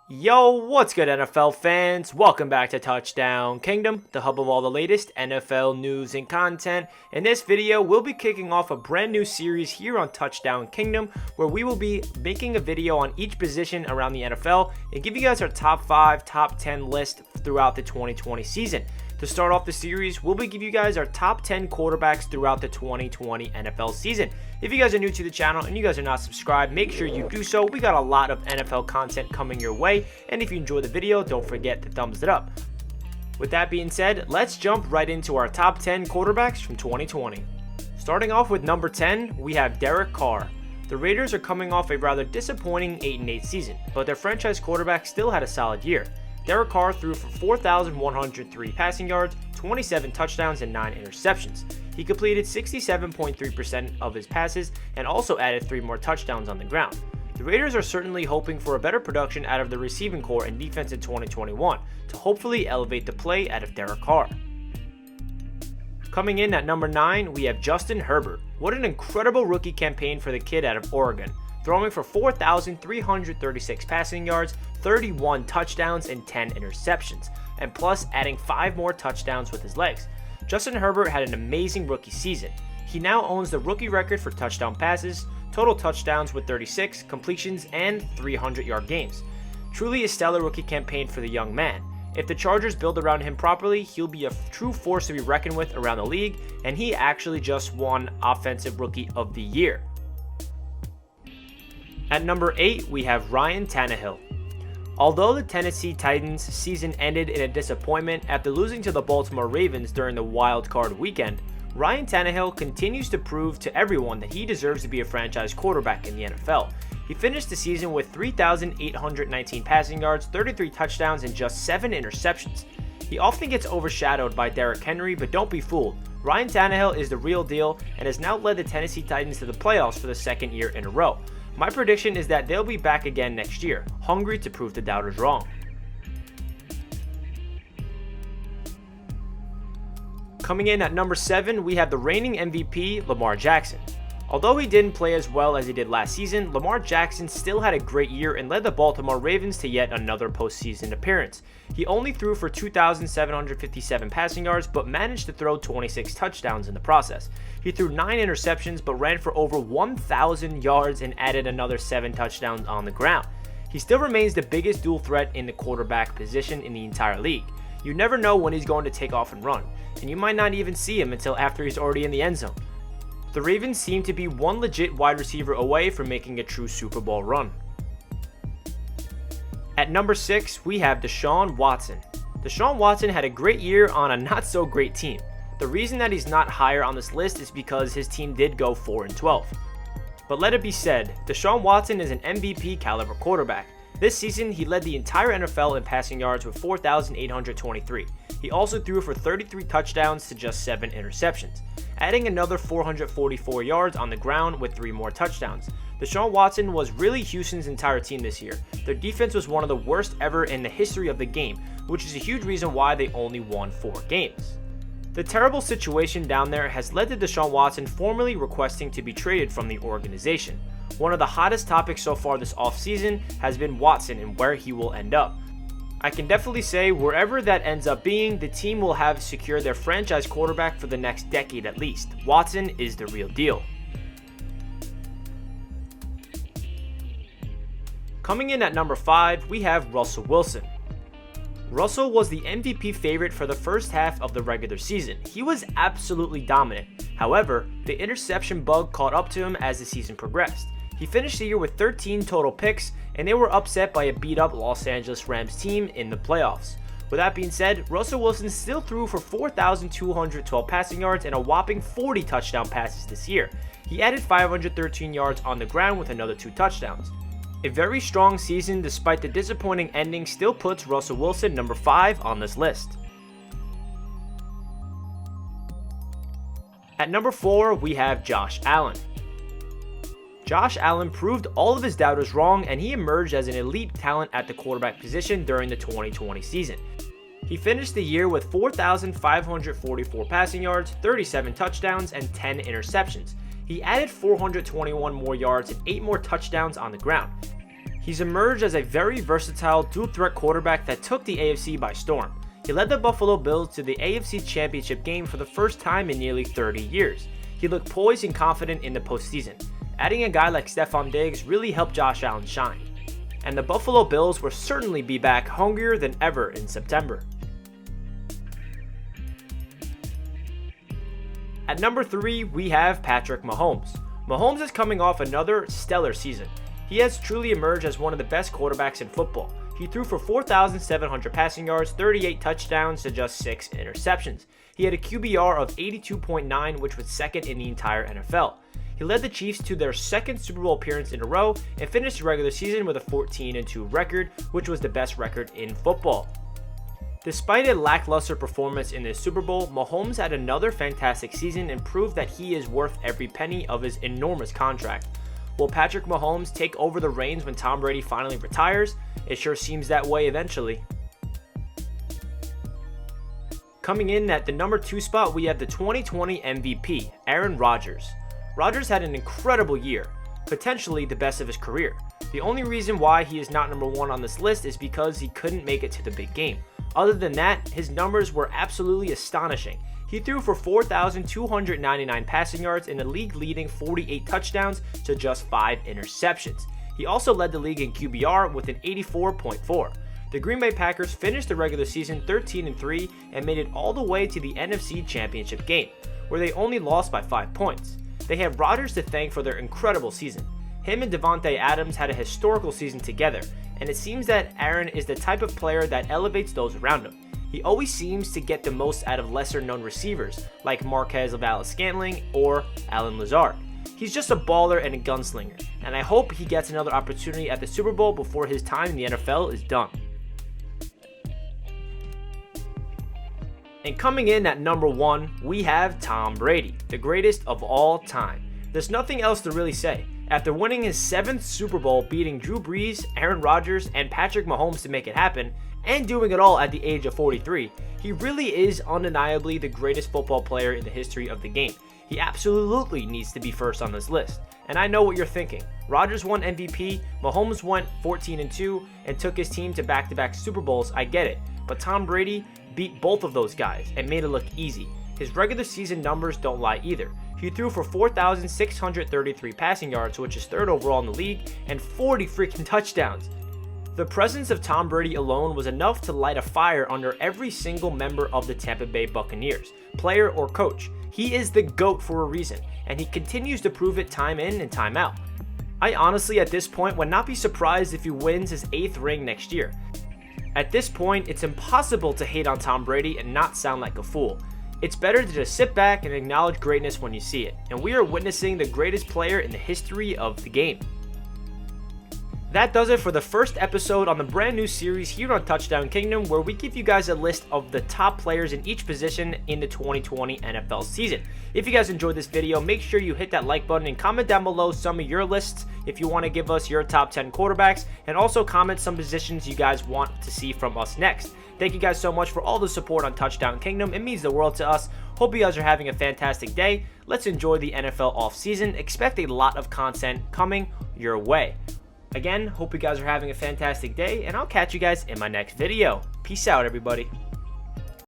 Yo, what's good NFL fans? Welcome back to Touchdown Kingdom, the hub of all the latest NFL news and content. In this video, we'll be kicking off a brand new series here on Touchdown Kingdom, where we will be making a video on each position around the NFL and give you guys our top 5, top 10 list throughout the 2020 season. To start off the series, we'll be giving you guys our top 10 quarterbacks throughout the 2020 NFL season. If you guys are new to the channel and you guys are not subscribed, make sure you do so. We got a lot of NFL content coming your way, and if you enjoyed the video, don't forget to thumbs it up. With that being said, let's jump right into our top 10 quarterbacks from 2020. Starting off with number 10, we have Derek Carr. The Raiders are coming off a rather disappointing 8-8 season, but their franchise quarterback still had a solid year. Derek Carr threw for 4,103 passing yards, 27 touchdowns, and 9 interceptions. He completed 67.3% of his passes and also added 3 more touchdowns on the ground. The Raiders are certainly hoping for a better production out of the receiving core and defense in 2021 to hopefully elevate the play out of Derek Carr. Coming in at number 9, we have Justin Herbert. What an incredible rookie campaign for the kid out of Oregon, throwing for 4,336 passing yards, 31 touchdowns, and 10 interceptions, and plus adding 5 more touchdowns with his legs. Justin Herbert had an amazing rookie season. He now owns the rookie record for touchdown passes, total touchdowns with 36, completions, and 300-yard games. Truly a stellar rookie campaign for the young man. If the Chargers build around him properly, he'll be a true force to be reckoned with around the league, and he actually just won Offensive Rookie of the Year. At number 8, we have Ryan Tannehill. Although the Tennessee Titans' season ended in a disappointment after losing to the Baltimore Ravens during the wild card weekend, Ryan Tannehill continues to prove to everyone that he deserves to be a franchise quarterback in the NFL. He finished the season with 3,819 passing yards, 33 touchdowns, and just 7 interceptions. He often gets overshadowed by Derrick Henry, but don't be fooled. Ryan Tannehill is the real deal and has now led the Tennessee Titans to the playoffs for the second year in a row. My prediction is that they'll be back again next year, hungry to prove the doubters wrong. Coming in at number 7, we have the reigning MVP, Lamar Jackson. Although he didn't play as well as he did last season, Lamar Jackson still had a great year and led the Baltimore Ravens to yet another postseason appearance. He only threw for 2,757 passing yards, but managed to throw 26 touchdowns in the process. He threw 9 interceptions, but ran for over 1,000 yards and added another 7 touchdowns on the ground. He still remains the biggest dual threat in the quarterback position in the entire league. You never know when he's going to take off and run, and you might not even see him until after he's already in the end zone. The Ravens seem to be one legit wide receiver away from making a true Super Bowl run. At number 6, we have Deshaun Watson. Deshaun Watson had a great year on a not so great team. The reason that he's not higher on this list is because his team did go 4-12. But let it be said, Deshaun Watson is an MVP caliber quarterback. This season, he led the entire NFL in passing yards with 4,823. He also threw for 33 touchdowns to just 7 interceptions, adding another 444 yards on the ground with 3 more touchdowns. Deshaun Watson was really Houston's entire team this year. Their defense was one of the worst ever in the history of the game, which is a huge reason why they only won 4 games. The terrible situation down there has led to Deshaun Watson formally requesting to be traded from the organization. One of the hottest topics so far this offseason has been Watson and where he will end up. I can definitely say wherever that ends up being, the team will have secured their franchise quarterback for the next decade at least. Watson is the real deal. Coming in at number 5, we have Russell Wilson. Russell was the MVP favorite for the first half of the regular season. He was absolutely dominant. However, the interception bug caught up to him as the season progressed. He finished the year with 13 total picks, and they were upset by a beat-up Los Angeles Rams team in the playoffs. With that being said, Russell Wilson still threw for 4,212 passing yards and a whopping 40 touchdown passes this year. He added 513 yards on the ground with another 2 touchdowns. A very strong season despite the disappointing ending still puts Russell Wilson number 5 on this list. At number 4, we have Josh Allen. Josh Allen proved all of his doubters wrong, and he emerged as an elite talent at the quarterback position during the 2020 season. He finished the year with 4,544 passing yards, 37 touchdowns, and 10 interceptions. He added 421 more yards and 8 more touchdowns on the ground. He's emerged as a very versatile dual-threat quarterback that took the AFC by storm. He led the Buffalo Bills to the AFC Championship game for the first time in nearly 30 years. He looked poised and confident in the postseason. Adding a guy like Stephon Diggs really helped Josh Allen shine. And the Buffalo Bills will certainly be back hungrier than ever in September. At number 3, we have Patrick Mahomes. Mahomes is coming off another stellar season. He has truly emerged as one of the best quarterbacks in football. He threw for 4,700 passing yards, 38 touchdowns to just 6 interceptions. He had a QBR of 82.9, which was second in the entire NFL. He led the Chiefs to their second Super Bowl appearance in a row and finished the regular season with a 14-2 record, which was the best record in football. Despite a lackluster performance in the Super Bowl, Mahomes had another fantastic season and proved that he is worth every penny of his enormous contract. Will Patrick Mahomes take over the reins when Tom Brady finally retires? It sure seems that way eventually. Coming in at the number 2 spot, we have the 2020 MVP, Aaron Rodgers. Rodgers had an incredible year, potentially the best of his career. The only reason why he is not number 1 on this list is because he couldn't make it to the big game. Other than that, his numbers were absolutely astonishing. He threw for 4,299 passing yards and a league-leading 48 touchdowns to just 5 interceptions. He also led the league in QBR with an 84.4. The Green Bay Packers finished the regular season 13-3 and made it all the way to the NFC Championship game, where they only lost by 5 points. They have Rodgers to thank for their incredible season. Him and Davante Adams had a historical season together, and it seems that Aaron is the type of player that elevates those around him. He always seems to get the most out of lesser-known receivers, like Marquez Valdes-Scantling or Allen Lazard. He's just a baller and a gunslinger, and I hope he gets another opportunity at the Super Bowl before his time in the NFL is done. And coming in at number 1, we have Tom Brady, the greatest of all time. There's nothing else to really say. After winning his 7th Super Bowl, beating Drew Brees, Aaron Rodgers, and Patrick Mahomes to make it happen, and doing it all at the age of 43, he really is undeniably the greatest football player in the history of the game. He absolutely needs to be first on this list. And I know what you're thinking. Rodgers won MVP, Mahomes went 14-2 and took his team to back-to-back Super Bowls. I get it. But Tom Brady beat both of those guys and made it look easy. His regular season numbers don't lie either. He threw for 4,633 passing yards, which is 3rd overall in the league, and 40 freaking touchdowns. The presence of Tom Brady alone was enough to light a fire under every single member of the Tampa Bay Buccaneers, player or coach. He is the GOAT for a reason, and he continues to prove it time in and time out. I honestly, at this point, would not be surprised if he wins his 8th ring next year. At this point, it's impossible to hate on Tom Brady and not sound like a fool. It's better to just sit back and acknowledge greatness when you see it, and we are witnessing the greatest player in the history of the game. That does it for the first episode on the brand new series here on Touchdown Kingdom, where we give you guys a list of the top players in each position in the 2020 NFL season. If you guys enjoyed this video, make sure you hit that like button and comment down below some of your lists if you want to give us your top 10 quarterbacks, and also comment some positions you guys want to see from us next. Thank you guys so much for all the support on Touchdown Kingdom. It means the world to us. Hope you guys are having a fantastic day. Let's enjoy the NFL offseason. Expect a lot of content coming your way. Again, hope you guys are having a fantastic day, and I'll catch you guys in my next video. Peace out, everybody.